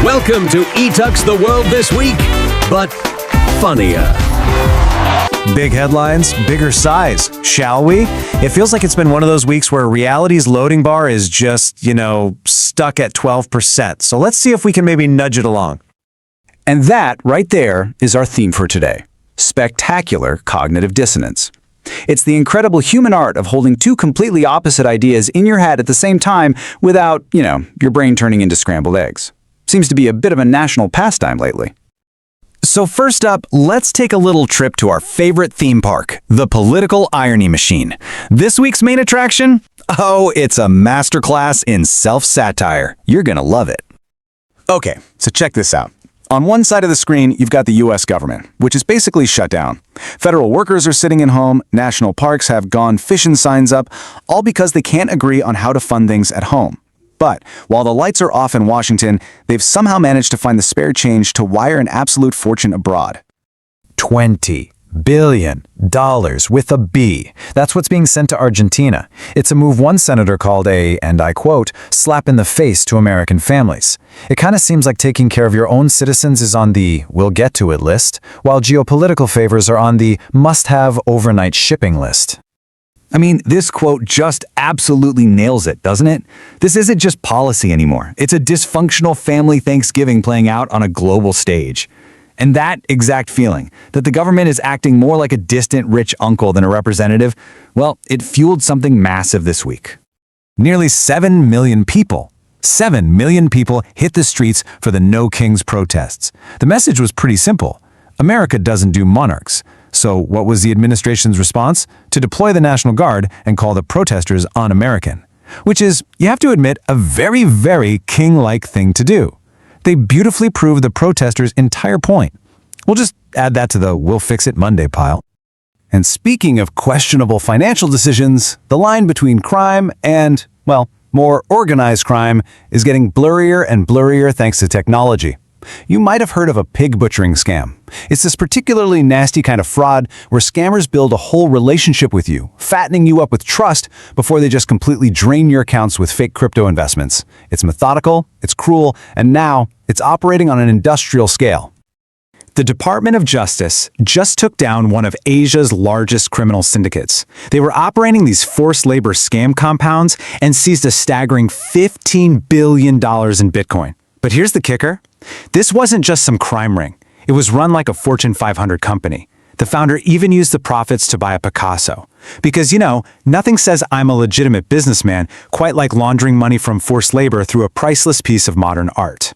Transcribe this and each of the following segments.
Welcome to ETUK's The World This Week, but funnier. Big headlines, bigger size, shall we? It feels like it's been one of those weeks where reality's loading bar is just, stuck at 12%. So let's see if we can maybe nudge it along. And that, right there, is our theme for today. Spectacular cognitive dissonance. It's the incredible human art of holding two completely opposite ideas in your head at the same time without, your brain turning into scrambled eggs. Seems to be a bit of a national pastime lately. So first up, let's take a little trip to our favorite theme park, the political irony machine. This week's main attraction? Oh, it's a masterclass in self-satire. You're gonna love it. Okay, so check this out. On one side of the screen, you've got the U.S. government, which is basically shut down. Federal workers are sitting at home, national parks have gone fishing signs up, all because they can't agree on how to fund things at home. But while the lights are off in Washington, they've somehow managed to find the spare change to wire an absolute fortune abroad. $20 billion with a B. That's what's being sent to Argentina. It's a move one senator called a, and I quote, slap in the face to American families. It kind of seems like taking care of your own citizens is on the we'll get to it list, while geopolitical favors are on the must-have overnight shipping list. I mean, this quote just absolutely nails it, doesn't it? This isn't just policy anymore. It's a dysfunctional family Thanksgiving playing out on a global stage. And that exact feeling, that the government is acting more like a distant rich uncle than a representative, well, it fueled something massive this week. Nearly 7 million people. 7 million people hit the streets for the No Kings protests. The message was pretty simple. America doesn't do monarchs. So what was the administration's response? To deploy the National Guard and call the protesters un-American. Which is, you have to admit, a very, very king-like thing to do. They beautifully proved the protesters' entire point. We'll just add that to the we'll fix it Monday pile. And speaking of questionable financial decisions, the line between crime and, more organized crime is getting blurrier and blurrier thanks to technology. You might have heard of a pig butchering scam. It's this particularly nasty kind of fraud where scammers build a whole relationship with you, fattening you up with trust before they just completely drain your accounts with fake crypto investments. It's methodical, it's cruel, and now it's operating on an industrial scale. The Department of Justice just took down one of Asia's largest criminal syndicates. They were operating these forced labor scam compounds and seized a staggering $15 billion in Bitcoin. But here's the kicker. This wasn't just some crime ring. It was run like a Fortune 500 company. The founder even used the profits to buy a Picasso. Because, nothing says I'm a legitimate businessman quite like laundering money from forced labor through a priceless piece of modern art.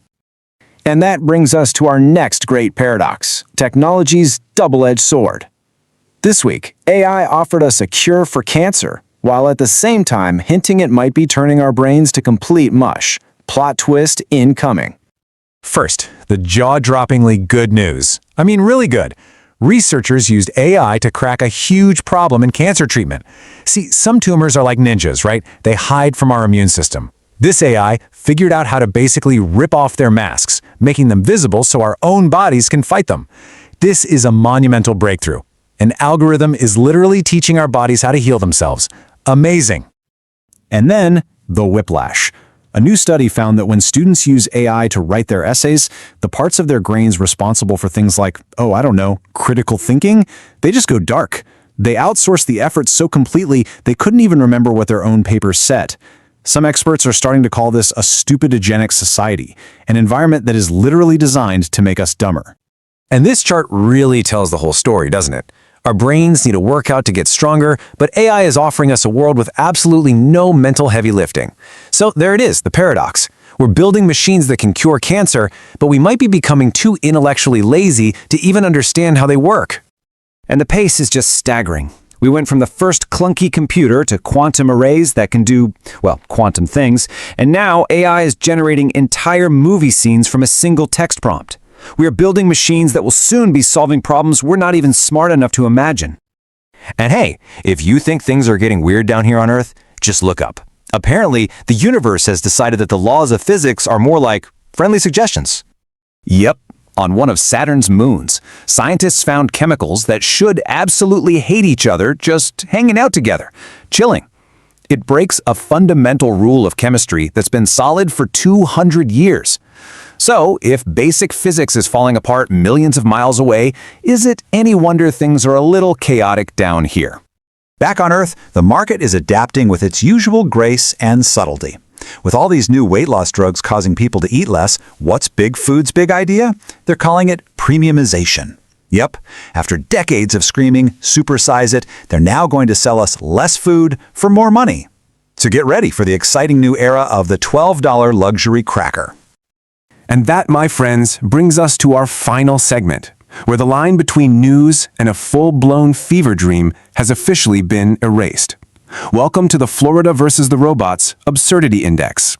And that brings us to our next great paradox, technology's double-edged sword. This week, AI offered us a cure for cancer, while at the same time hinting it might be turning our brains to complete mush. Plot twist incoming. First, the jaw-droppingly good news. I mean, really good. Researchers used AI to crack a huge problem in cancer treatment. See, some tumors are like ninjas, right? They hide from our immune system. This AI figured out how to basically rip off their masks, making them visible so our own bodies can fight them. This is a monumental breakthrough. An algorithm is literally teaching our bodies how to heal themselves. Amazing. And then, the whiplash. A new study found that when students use AI to write their essays, the parts of their brains responsible for things like, critical thinking, they just go dark. They outsource the effort so completely they couldn't even remember what their own papers said. Some experts are starting to call this a stupidogenic society, an environment that is literally designed to make us dumber. And this chart really tells the whole story, doesn't it? Our brains need a workout to get stronger, but AI is offering us a world with absolutely no mental heavy lifting. So there it is, the paradox. We're building machines that can cure cancer, but we might be becoming too intellectually lazy to even understand how they work. And the pace is just staggering. We went from the first clunky computer to quantum arrays that can do, quantum things, and now AI is generating entire movie scenes from a single text prompt. We are building machines that will soon be solving problems we're not even smart enough to imagine. And hey, if you think things are getting weird down here on Earth, just look up. Apparently, the universe has decided that the laws of physics are more like friendly suggestions. Yep. On one of Saturn's moons, scientists found chemicals that should absolutely hate each other just hanging out together, chilling. It breaks a fundamental rule of chemistry that's been solid for 200 years. So, if basic physics is falling apart millions of miles away, is it any wonder things are a little chaotic down here? Back on Earth, the market is adapting with its usual grace and subtlety. With all these new weight loss drugs causing people to eat less, what's Big Food's big idea? They're calling it premiumization. Yep, after decades of screaming, supersize it, they're now going to sell us less food for more money. So get ready for the exciting new era of the $12 luxury cracker. And that, my friends, brings us to our final segment, where the line between news and a full-blown fever dream has officially been erased. Welcome to the Florida versus the Robots Absurdity Index.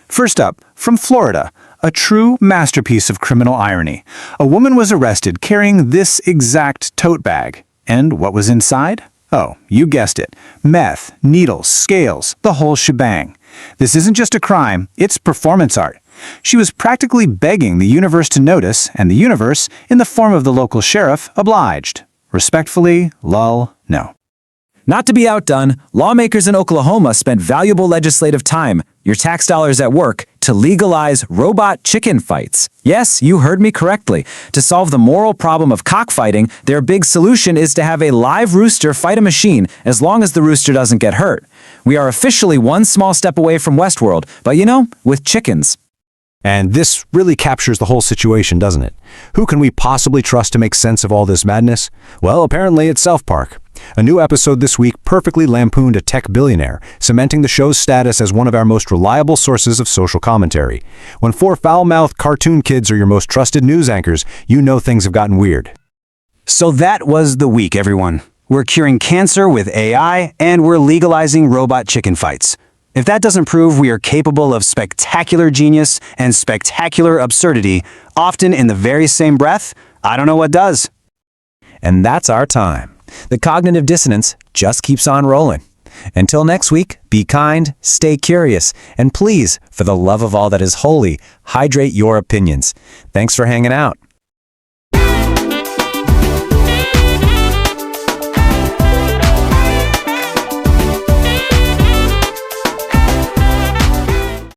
First up, from Florida, a true masterpiece of criminal irony. A woman was arrested carrying this exact tote bag. And what was inside? Oh, you guessed it. Meth, needles, scales, the whole shebang. This isn't just a crime, it's performance art. She was practically begging the universe to notice, and the universe, in the form of the local sheriff, obliged. Respectfully, lol, no. Not to be outdone, lawmakers in Oklahoma spent valuable legislative time, your tax dollars at work, to legalize robot chicken fights. Yes, you heard me correctly. To solve the moral problem of cockfighting, their big solution is to have a live rooster fight a machine as long as the rooster doesn't get hurt. We are officially one small step away from Westworld, but with chickens. And this really captures the whole situation, doesn't it? Who can we possibly trust to make sense of all this madness? Well, apparently it's South Park. A new episode this week perfectly lampooned a tech billionaire, cementing the show's status as one of our most reliable sources of social commentary. When four foul-mouthed cartoon kids are your most trusted news anchors, you know things have gotten weird. So that was the week, everyone. We're curing cancer with AI, and we're legalizing robot chicken fights. If that doesn't prove we are capable of spectacular genius and spectacular absurdity, often in the very same breath, I don't know what does. And that's our time. The cognitive dissonance just keeps on rolling. Until next week, be kind, stay curious, and please, for the love of all that is holy, hydrate your opinions. Thanks for hanging out.